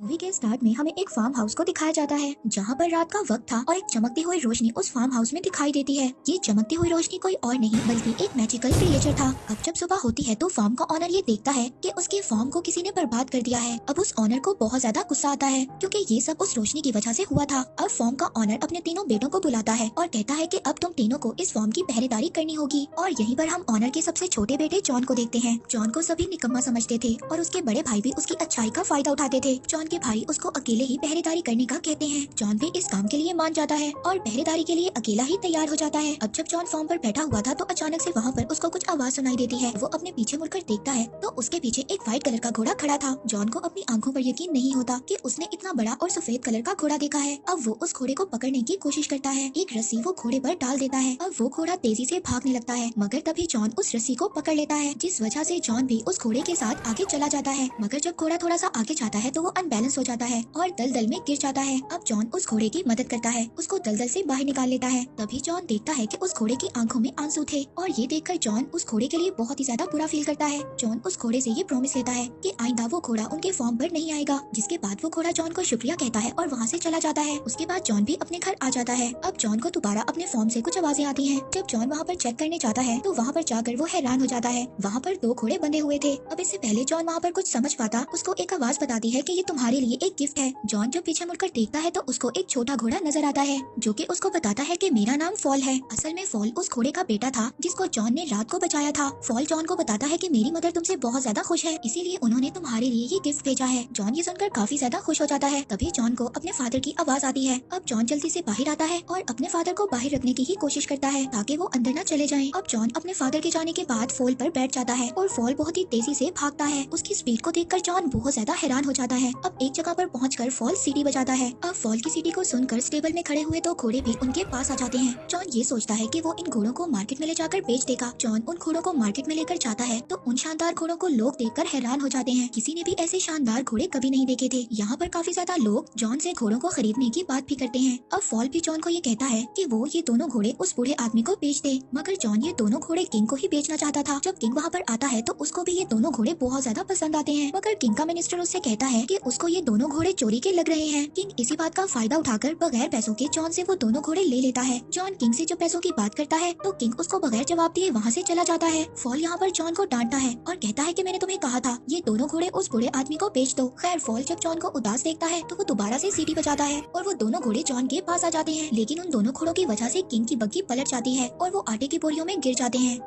Movie के start में हमें एक फार्म हाउस को दिखाया जाता है जहाँ पर रात का वक्त था और एक चमकती हुई रोशनी उस फार्म हाउस में दिखाई देती है। ये चमकती हुई रोशनी कोई और नहीं बल्कि एक मैजिकल क्रिएचर था। अब जब सुबह होती है तो फार्म का ऑनर ये देखता है कि उसके फार्म को किसी ने बर्बाद कर दिया है। अब उस ऑनर को बहुत ज्यादा गुस्सा आता है क्योंकि ये सब उस रोशनी की वजह से हुआ था। अब फार्म का ऑनर अपने तीनों बेटों को बुलाता है और कहता है कि अब तुम तीनों को इस फार्म की पहरेदारी करनी होगी। और यहीं पर हम ऑनर के सबसे छोटे बेटे जॉन को देखते हैं। जॉन को सभी निकम्मा समझते थे और उसके बड़े भाई भी उसकी अच्छाई का फायदा उठाते थे। जॉन के भाई उसको अकेले ही पहरेदारी करने का कहते हैं। जॉन भी इस काम के लिए मान जाता है और पहरेदारी के लिए अकेला ही तैयार हो जाता है। अब जब जॉन फार्म पर बैठा हुआ था तो अचानक से वहाँ पर उसको कुछ आवाज सुनाई देती है। वो अपने पीछे मुड़कर देखता है तो उसके पीछे एक व्हाइट कलर का घोड़ा खड़ा था। जॉन को अपनी आंखों पर यकीन नहीं होता कि उसने इतना बड़ा और सफेद कलर का घोड़ा देखा है। अब वो उस घोड़े को पकड़ने की कोशिश करता है। एक रस्सी वो घोड़े पर डाल देता है। अब वो घोड़ा तेजी से भागने लगता है मगर तभी जॉन उस रस्सी को पकड़ लेता है, जिस वजह से जॉन भी उस घोड़े के साथ आगे चला जाता है। मगर जब घोड़ा थोड़ा सा आगे जाता है तो वो अनबैलेंस हो जाता है और दलदल में गिर जाता है। अब जॉन उस घोड़े की मदद करता है, उसको दलदल से बाहर निकाल लेता है। तभी जॉन देखता है कि उस घोड़े की आंखों में आंसू थे और ये देखकर जॉन उस घोड़े के लिए बहुत ही ज्यादा बुरा फील करता है। जॉन उस घोड़े से ये प्रॉमिस लेता है कि आइंदा वो घोड़ा उनके फार्म पर नहीं आएगा। जिसके बाद वो घोड़ा जॉन को शुक्रिया कहता है और वहाँ से चला जाता है। उसके बाद जॉन भी अपने घर आ जाता है। अब जॉन को दोबारा अपने फार्म से कुछ आवाजें आती हैं। जब जॉन वहाँ पर चेक करने जाता है तो वहाँ पर जाकर वो हैरान हो जाता है। वहाँ पर दो घोड़े बंधे हुए थे। अब इससे पहले जॉन वहाँ पर कुछ समझ पाता उसको एक आवाज बताती है कि ये तुम्हारे लिए एक गिफ्ट है। जॉन जब पीछे मुड़कर देखता है तो उसको एक छोटा घोड़ा नजर आता है जो कि उसको बताता है कि मेरा नाम फॉल है। असल में फॉल उस घोड़े का बेटा था जिसको जॉन ने रात को बचाया था। फॉल जॉन को बताता है कि मेरी मदर तुमसे बहुत ज्यादा खुश है, इसीलिए उन्होंने तुम्हारे लिए ये गिफ्ट भेजा है। जॉन ये सुनकर काफी ज्यादा खुश हो जाता है। तभी जॉन को अपने फादर की आवाज आती है। अब जॉन जल्दी से बाहर आता है और अपने फादर को बाहर रखने की ही कोशिश करता है ताकि वो अंदर न चले जाएं। अब जॉन अपने फादर के जाने के बाद फॉल पर बैठ जाता है और फॉल बहुत ही तेजी से भागता है। उसकी स्पीड को देखकर जॉन बहुत ज्यादा हैरान हो जाता है। अब एक जगह पर पहुंचकर फॉल सीटी बजाता है। अब फॉल की सीटी को सुनकर स्टेबल में खड़े हुए दो घोड़े भी उनके पास आ जाते हैं। जॉन ये सोचता है कि वो इन घोड़ों को मार्केट में ले जाकर बेच देगा। जॉन उन घोड़ों को मार्केट में लेकर जाता है तो उन शानदार घोड़ों को लोग देखकर हैरान हो जाते हैं। किसी ने भी ऐसे शानदार घोड़े कभी नहीं देखे थे। यहाँ पर काफी ज्यादा लोग जॉन से घोड़ों को खरीदने की बात भी करते हैं। अब फॉल भी जॉन को ये कहता है कि वो ये दोनों घोड़े उस बूढ़े आदमी को बेच दे, मगर जॉन ये दोनों घोड़े किंग को ही बेचना चाहता था। जब किंग वहाँ पर आता है तो उसको भी ये दोनों घोड़े बहुत ज्यादा पसंद आते हैं, मगर किंग का मिनिस्टर उससे कहता है कि उसको ये दोनों घोड़े चोरी के लग रहे हैं। किंग इसी बात का फायदा उठाकर बगैर पैसों के जॉन से वो दोनों घोड़े ले लेता है। जॉन किंग से जब पैसों की बात करता है तो किंग उसको बगैर जवाब दिए वहाँ से चला जाता है। फॉल यहाँ पर जॉन को डांटता है और कहता है कि मैंने तुम्हें कहा था ये दोनों घोड़े उस बूढ़े आदमी को बेच दो। खैर फॉल जब जॉन को उदास देखता है तो वो दोबारा से सीटी बजाता है और वो दोनों घोड़े जॉन के पास आ जाते हैं, लेकिन उन दोनों घोड़ों की वजह से किंग की बग्गी पलट जाती है और वो आटे की बोरियों में गिर जाते हैं।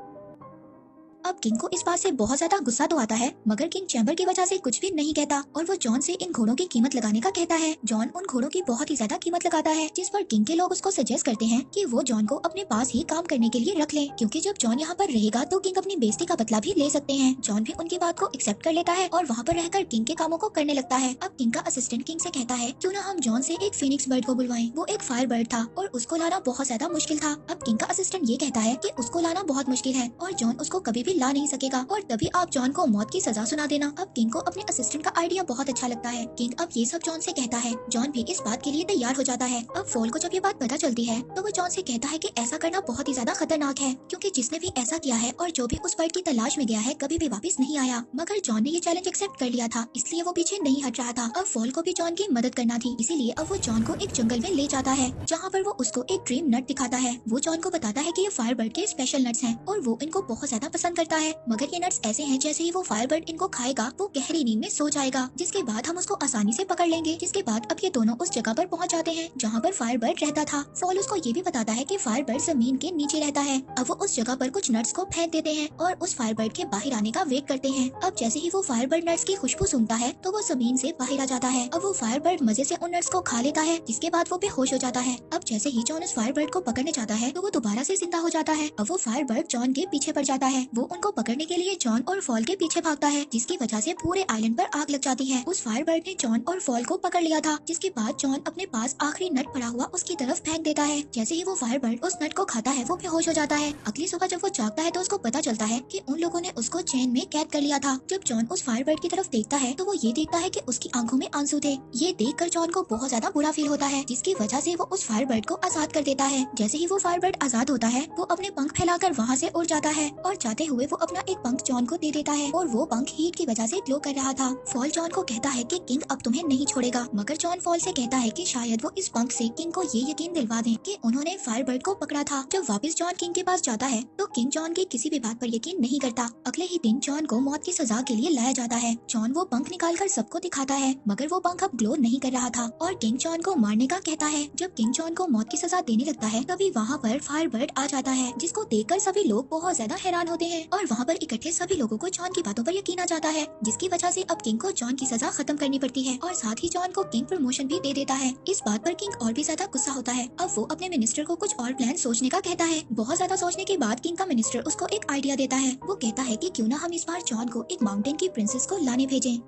अब किंग को इस बात से बहुत ज्यादा गुस्सा तो आता है, मगर किंग चैम्बर की वजह से कुछ भी नहीं कहता और वो जॉन से इन घोड़ों की कीमत लगाने का कहता है। जॉन उन घोड़ों की बहुत ही ज्यादा कीमत लगाता है, जिस पर किंग के लोग उसको सजेस्ट करते हैं कि वो जॉन को अपने पास ही काम करने के लिए रख ले, क्योंकि जब जॉन यहाँ पर रहेगा तो किंग अपनी बेइज्जती का बदला भी ले सकते हैं। जॉन भी उनकी बात को एक्सेप्ट कर लेता है और वहाँ पर रहकर किंग के कामों को करने लगता है। अब किंग का असिस्टेंट किंग से कहता है क्यों ना हम जॉन से एक फिनिक्स बर्ड को बुलवाएं। वो एक फायर बर्ड था और उसको लाना बहुत ज्यादा मुश्किल था। अब किंग का असिस्टेंट ये कहता है कि उसको लाना बहुत मुश्किल है और जॉन उसको कभी भी ला नहीं सकेगा और तभी आप जॉन को मौत की सजा सुना देना। अब किंग को अपने असिस्टेंट का आइडिया बहुत अच्छा लगता है। किंग अब ये सब जॉन से कहता है। जॉन भी इस बात के लिए तैयार हो जाता है। अब फॉल को जब ये बात पता चलती है तो वो जॉन से कहता है कि ऐसा करना बहुत ही ज्यादा खतरनाक है, क्योंकि जिसने भी ऐसा किया है और जो भी उस बर्ड की तलाश में गया है कभी भी वापस नहीं आया। मगर जॉन ने ये चैलेंज एक्सेप्ट कर लिया था, इसलिए वो पीछे नहीं हट रहा था। अब फॉल को भी जॉन की मदद करना थी, इसीलिए अब वो जॉन को एक जंगल में ले जाता है जहाँ पर वो उसको एक ड्रीम नट दिखाता है। वो जॉन को बताता है कि ये फायर बर्ड के स्पेशल नट्स हैं और वो इनको बहुत ज्यादा पसंद करता है, मगर ये नट्स ऐसे हैं जैसे ही वो फायर बर्ड इनको खाएगा वो गहरी नींद में सो जाएगा, जिसके बाद हम उसको आसानी से पकड़ लेंगे। जिसके बाद अब ये दोनों उस जगह पर पहुंच जाते हैं जहाँ पर फायर बर्ड रहता था। फॉल उसको ये भी बताता है कि फायर बर्ड जमीन के नीचे रहता है। अब वो उस जगह पर कुछ नट्स को फेंक देते हैं और उस फायर बर्ड के बाहर आने का वेट करते हैं। अब जैसे ही वो फायर बर्ड नट्स की खुशबू सूंघता है तो वो जमीन से बाहर आ जाता है। अब वो फायर बर्ड मजे से उन नट्स को खा लेता है, जिसके बाद वो बेहोश हो जाता है। अब जैसे ही जॉन उस फायर बर्ड को पकड़ने जाता है तो वो दोबारा से जिंदा हो जाता है। अब वो फायर बर्ड जॉन के पीछे पड़ जाता है। वो उनको पकड़ने के लिए जॉन और फॉल के पीछे भागता है, जिसकी वजह से पूरे आइलैंड पर आग लग जाती है। उस फायर बर्ड ने जॉन और फॉल को पकड़ लिया था, जिसके बाद जॉन अपने पास आखिरी नट पड़ा हुआ उसकी तरफ फेंक देता है। जैसे ही वो फायर बर्ड उस नट को खाता है वो बेहोश हो जाता है। अगली सुबह जब वो जागता है तो उसको पता चलता है कि उन लोगों ने उसको चैन में कैद कर लिया था। जब जॉन उस फायर बर्ड की तरफ देखता है तो वो ये देखता है कि उसकी आंखों में आंसू थे। ये देखकर जॉन को बहुत ज्यादा बुरा फील होता है, जिसकी वजह से वो उस फायर बर्ड को आजाद कर देता है। जैसे ही वो फायर बर्ड आजाद होता है वो अपने पंख फैलाकर वहाँ से उड़ जाता है और जाते हुए हुए वो अपना एक पंख जॉन को दे देता है और वो पंख हीट की वजह से ग्लो कर रहा था। फॉल जॉन को कहता है कि किंग अब तुम्हें नहीं छोड़ेगा, मगर जॉन फॉल से कहता है कि शायद वो इस पंख से किंग को ये यकीन दिलवा दें कि उन्होंने फायरबर्ड को पकड़ा था। जब वापस जॉन किंग के पास जाता है तो किंग जॉन की किसी भी बात पर यकीन नहीं करता। अगले ही दिन जॉन को मौत की सजा के लिए लाया जाता है। जॉन वो पंख निकालकर सबको दिखाता है, मगर वो पंख अब ग्लो नहीं कर रहा था और किंग जॉन को मारने का कहता है। जब किंग जॉन को मौत की सजा देने लगता है तभी वहाँ पर फायरबर्ड आ जाता है, जिसको देखकर सभी लोग बहुत ज्यादा हैरान होते हैं और वहाँ पर इकट्ठे सभी लोगों को जॉन की बातों पर यकीन आ जाता है, जिसकी वजह से अब किंग को जॉन की सजा खत्म करनी पड़ती है और साथ ही जॉन को किंग प्रमोशन भी दे देता है। इस बात पर किंग और भी ज्यादा गुस्सा होता है। अब वो अपने मिनिस्टर को कुछ और प्लान सोचने का कहता है। बहुत ज्यादा सोचने के बाद किंग का मिनिस्टर उसको एक आइडिया देता है। वो कहता है कि क्यों ना हम इस बार जॉन को एक माउंटेन की प्रिंसेस को लाने भेजें।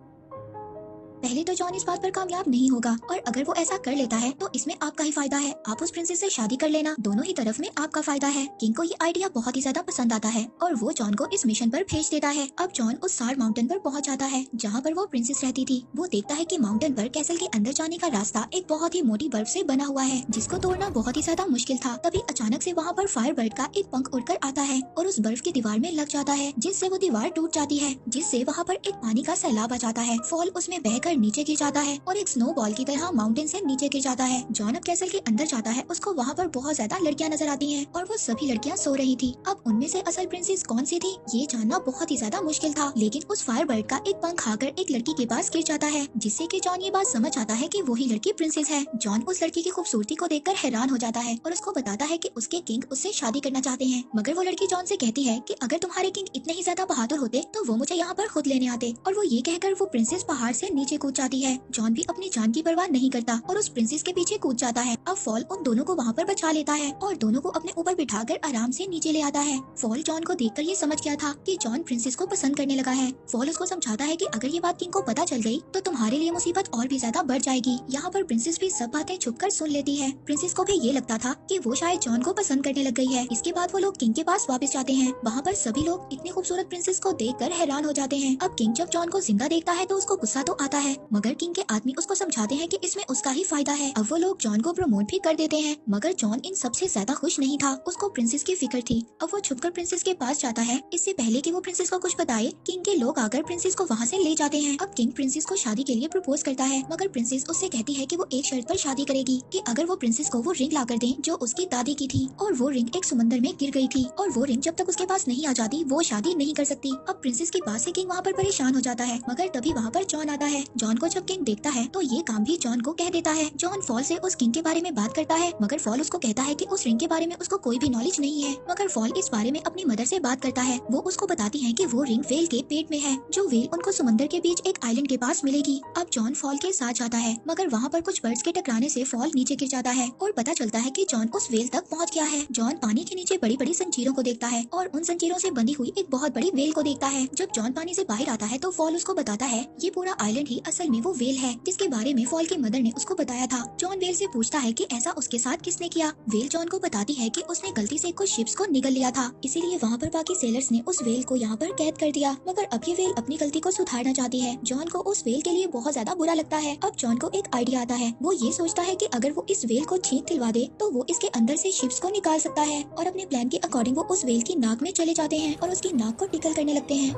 पहले तो जॉन इस बात पर कामयाब नहीं होगा और अगर वो ऐसा कर लेता है तो इसमें आपका ही फायदा है। आप उस प्रिंसेस से शादी कर लेना, दोनों ही तरफ में आपका फायदा है। किंग को ये आइडिया बहुत ही ज्यादा पसंद आता है और वो जॉन को इस मिशन पर भेज देता है। अब जॉन उस सार माउंटेन पर पहुंच जाता है जहाँ पर वो प्रिंसेस रहती थी। वो देखता है कि माउंटेन पर कैसल के अंदर जाने का रास्ता एक बहुत ही मोटी बर्फ से बना हुआ है, जिसको तोड़ना बहुत ही ज्यादा मुश्किल था। तभी अचानक से वहाँ पर फायरबर्ड का एक पंख उड़कर आता है और उस बर्फ की दीवार में लग जाता है, जिससे वो दीवार टूट जाती है, जिससे वहाँ पर एक पानी का सैलाब आ जाता है। फॉल उसमें बहकर नीचे गिर जाता है और एक स्नोबॉल की तरह माउंटेन से नीचे गिर जाता है। जॉन अब कैसल के अंदर जाता है। उसको वहाँ पर बहुत ज्यादा लड़कियाँ नजर आती हैं और वो सभी लड़कियाँ सो रही थी। अब उनमें से असल प्रिंसेस कौन सी थी ये जानना बहुत ही ज्यादा मुश्किल था, लेकिन उस फायरबर्ड का एक पंख आकर एक लड़की के पास गिर जाता है, जिससे कि जॉन ये बात समझ आता है कि वही लड़की प्रिंसेस है। जॉन उस लड़की की खूबसूरती को देखकर हैरान हो जाता है और उसको बताता है कि उसके किंग उससे शादी करना चाहते हैं, मगर वो लड़की जॉन से कहती है कि अगर तुम्हारे किंग इतने ही ज्यादा बहादुर होते तो वो मुझे यहाँ पर खुद लेने आते। और वो ये कहकर वो प्रिंसेस पहाड़ से नीचे कूद जाती है। जॉन भी अपनी जान की परवाह नहीं करता और उस प्रिंसेस के पीछे कूद जाता है। अब फॉल उन दोनों को वहाँ पर बचा लेता है और दोनों को अपने ऊपर बिठाकर आराम से नीचे ले आता है। फॉल जॉन को देखकर ये समझ गया था कि जॉन प्रिंसेस को पसंद करने लगा है। फॉल उसको समझाता है कि अगर ये बात किंग को पता चल गई तो तुम्हारे लिए मुसीबत और भी ज्यादा बढ़ जाएगी। यहाँ पर प्रिंसेस भी सब बातें छुपकर सुन लेती है। प्रिंसेस को भी ये लगता था कि वो शायद जॉन को पसंद करने लग गई है। इसके बाद वो लोग किंग के पास वापस जाते हैं। वहाँ पर सभी लोग इतनी खूबसूरत प्रिंसेस को देखकर हैरान हो जाते हैं। अब किंग जब जॉन को जिंदा देखता है तो उसको गुस्सा तो आता है, मगर किंग के आदमी उसको समझाते हैं कि इसमें उसका ही फायदा है। अब वो लोग जॉन को प्रमोट भी कर देते हैं, मगर जॉन इन सबसे ज्यादा खुश नहीं था। उसको प्रिंसेस की फिक्र थी। अब वो छुपकर प्रिंसेस के पास जाता है। इससे पहले कि वो प्रिंसेस को कुछ बताए, किंग के लोग आकर प्रिंसेस को वहाँ से ले जाते हैं। अब किंग प्रिंसेस को शादी के लिए प्रपोज करता है, मगर प्रिंसेस उससे कहती है कि वो एक शर्त पर शादी करेगी कि अगर वो प्रिंसेस को वो रिंग लाकर दें जो उसकी दादी की थी, और वो रिंग एक समंदर में गिर गई थी और वो रिंग जब तक उसके पास नहीं आ जाती वो शादी नहीं कर सकती। अब प्रिंसेस की बात से किंग वहाँ पर परेशान हो जाता है, मगर तभी वहाँ पर जॉन आता है। जॉन को जब किंग देखता है तो ये काम भी जॉन को कह देता है। जॉन फॉल से उस किंग के बारे में बात करता है, मगर फॉल उसको कहता है कि उस रिंग के बारे में उसको कोई भी नॉलेज नहीं है। मगर फॉल इस बारे में अपनी मदर से बात करता है। वो उसको बताती है कि वो रिंग वेल के पेट में है, जो वेल उनको समंदर के बीच एक आइलैंड के पास मिलेगी। अब जॉन फॉल के साथ जाता है, मगर वहाँ पर कुछ बर्ड्स के टकराने से फॉल नीचे गिर जाता है और पता चलता है कि जॉन उस वेल तक पहुँच गया है। जॉन पानी के नीचे बड़ी बड़ी जंजीरों को देखता है और उन जंजीरों से बंधी हुई एक बहुत बड़ी वेल को देखता है। जब जॉन पानी से बाहर आता है तो फॉल उसको बताता है ये पूरा आइलैंड ही असल में वो वेल है, जिसके बारे में फॉल की मदर ने उसको बताया था। जॉन वेल से पूछता है कि ऐसा उसके साथ किसने किया। वेल जॉन को बताती है कि उसने गलती से कुछ शिप्स को निगल लिया था, इसीलिए वहाँ पर बाकी सेलर्स ने उस वेल को यहाँ पर कैद कर दिया। मगर अब ये वेल अपनी गलती को सुधारना चाहती है। जॉन को उस वेल के लिए बहुत ज्यादा बुरा लगता है। अब जॉन को एक आइडिया आता है। वो ये सोचता है कि अगर वो इस वेल को छींक दिलवा दे तो वो इसके अंदर से शिप्स को निकाल सकता है, और अपने प्लान के अकॉर्डिंग वो उस वेल की नाक में चले जाते हैं और उसकी नाक को टिकल करने लगते हैं।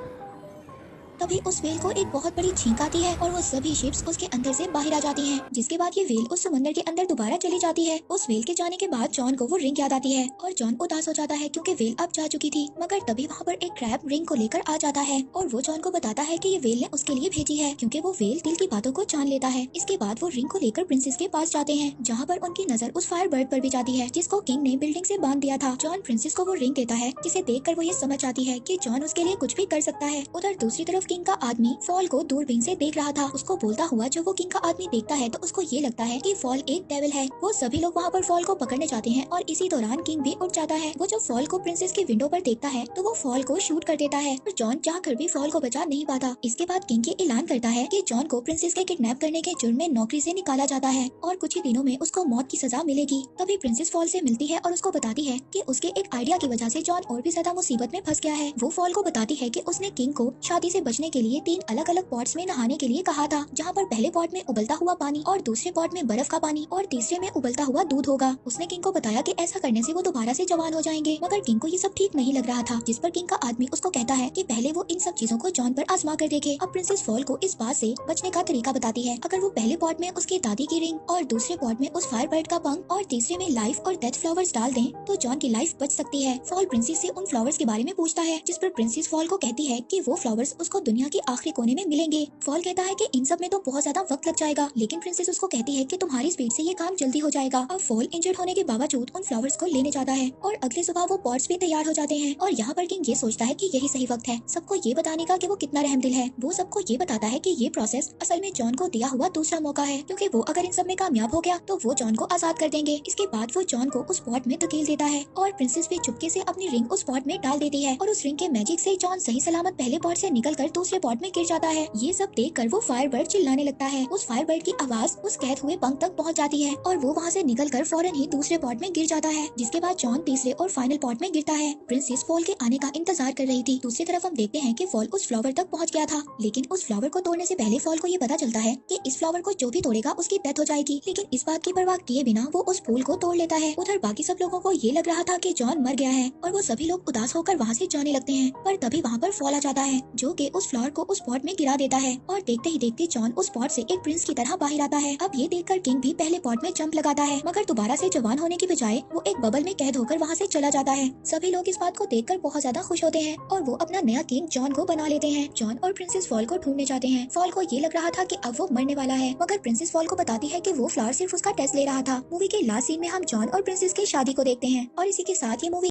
तभी उस वेल को एक बहुत बड़ी छींक आती है और वो सभी शिप्स उसके अंदर से बाहर आ जाती हैं, जिसके बाद ये वेल उस समंदर के अंदर दोबारा चली जाती है। उस वेल के जाने के बाद जॉन को वो रिंग याद आती है और जॉन उदास हो जाता है क्योंकि वेल अब जा चुकी थी। मगर तभी वहाँ पर एक क्रैब रिंग को लेकर आ जाता है और वो जॉन को बताता है कि ये वेल ने उसके लिए भेजी है, क्योंकि वो वेल दिल की बातों को जान लेता है। इसके बाद वो रिंग को लेकर प्रिंसेस के पास जाते हैं, जहाँ पर उनकी नजर उस फायर बर्ड पर भी जाती है जिसको किंग ने बिल्डिंग से बांध दिया था। जॉन प्रिंसेस को वो रिंग देता है, जिसे देखकर वो ये समझ आती है कि जॉन उसके लिए कुछ भी कर सकता है। उधर दूसरी तरफ किंग का आदमी फॉल को दूरबीन से देख रहा था। उसको बोलता हुआ जब वो किंग का आदमी देखता है तो उसको ये लगता है कि फॉल एक डेविल है। वो सभी लोग वहाँ पर फॉल को पकड़ने जाते हैं और इसी दौरान किंग भी उठ जाता है। वो जब फॉल को प्रिंसेस की विंडो पर देखता है तो वो फॉल को शूट कर देता है, और जॉन चाहकर भी फॉल को बचा नहीं पाता। इसके बाद किंग ये ऐलान करता है कि जॉन को प्रिंसेस के किडनैप करने के जुर्म में नौकरी से निकाला जाता है और कुछ ही दिनों में उसको मौत की सजा मिलेगी। तभी प्रिंसेस फॉल से मिलती है और उसको बताती है कि उसके एक आइडिया की वजह से जॉन और भी ज्यादा मुसीबत में फंस गया है। वो फॉल को बताती है कि उसने किंग को शादी से बचने के लिए 3 अलग अलग पॉट्स में नहाने के लिए कहा था, जहाँ पर पहले पॉट में उबलता हुआ पानी और दूसरे पॉट में बर्फ का पानी और तीसरे में उबलता हुआ दूध होगा। उसने किंग को बताया कि ऐसा करने से वो दोबारा से जवान हो जाएंगे, मगर किंग को ये सब ठीक नहीं लग रहा था। जिस पर किंग का आदमी उसको कहता है कि पहले वो इन सब चीजों को जॉन पर आजमा कर देखे। अब प्रिंसेस फॉल को इस बात से बचने का तरीका बताती है। अगर वो पहले पॉट में उसकी दादी की रिंग और दूसरे पॉट में उस फायर बर्ड का पंख और तीसरे में लाइफ और डेथ फ्लावर्स डाल दें तो जॉन की लाइफ बच सकती है। फॉल प्रिंसेस से उन फ्लावर्स के बारे में पूछता है, जिस पर प्रिंसेस फॉल को कहती है कि वो फ्लावर्स उसको दुनिया के आखिरी कोने में मिलेंगे। फॉल कहता है कि इन सब में तो बहुत ज्यादा वक्त लग जाएगा, लेकिन प्रिंसेस उसको कहती है कि तुम्हारी स्पीड से ये काम जल्दी हो जाएगा। अब फॉल इंजर्ड होने के बावजूद उन फ्लावर्स को लेने जाता है और अगली सुबह वो पॉट्स भी तैयार हो जाते हैं। और यहाँ पर किंग ये सोचता है कि यही सही वक्त है सबको ये बताने का कि वो कितना रहमदिल है। वो सबको ये बताता है कि ये प्रोसेस असल में जॉन को दिया हुआ दूसरा मौका है, क्योंकि वो अगर इन सब में कामयाब हो गया तो वो जॉन को आजाद कर देंगे। इसके बाद वो जॉन को उस पॉट में धकेल देता है और प्रिंसेस भी चुपके से अपनी रिंग उस पॉट में डाल देती है और उस रिंग के मैजिक से जॉन सही सलामत पहले पॉट से निकलकर दूसरे पॉट में गिर जाता है। ये सब देखकर वो फायर बर्ड चिल्लाने लगता है। उस फायर बर्ड की आवाज उस कैद हुए पंख तक पहुंच जाती है और वो वहाँ से निकलकर फौरन ही दूसरे पॉट में गिर जाता है, जिसके बाद जॉन तीसरे और फाइनल पॉट में गिरता है। प्रिंसेस फॉल के आने का इंतजार कर रही थी। दूसरी तरफ हम देखते हैं कि फॉल उस फ्लावर तक पहुंच गया था, लेकिन उस फ्लावर को तोड़ने से पहले फॉल को ये पता चलता है कि इस फ्लावर को जो भी तोड़ेगा उसकी डेथ हो जाएगी। लेकिन इस बात की परवाह किए बिना वो उस फूल को तोड़ लेता है। उधर बाकी सब लोगों को ये लग रहा था कि जॉन मर गया है और वो सभी लोग उदास होकर वहाँ से जाने लगते हैं, पर तभी वहाँ पर फॉल आ जाता है जो कि उस फ्लावर को उस पॉट में गिरा देता है और देखते ही देखते जॉन उस पॉट से एक प्रिंस की तरह बाहर आता है। अब ये देखकर किंग भी पहले पॉट में जंप लगाता है, मगर दोबारा से जवान होने की बजाय वो एक बबल में कैद होकर वहाँ से चला जाता है। सभी लोग इस बात को देखकर बहुत ज्यादा खुश होते हैं और वो अपना नया किंग जॉन को बना लेते हैं। जॉन और प्रिंसेस फॉल को ढूंढने जाते हैं। फॉल को ये लग रहा था कि अब वो मरने वाला है, मगर प्रिंसेस फॉल को बताती है कि वो फ्लावर सिर्फ उसका टेस्ट ले रहा था। मूवी के लास्ट सीन में हम जॉन और प्रिंसेस की शादी को देखते हैं और इसी के साथ ये मूवी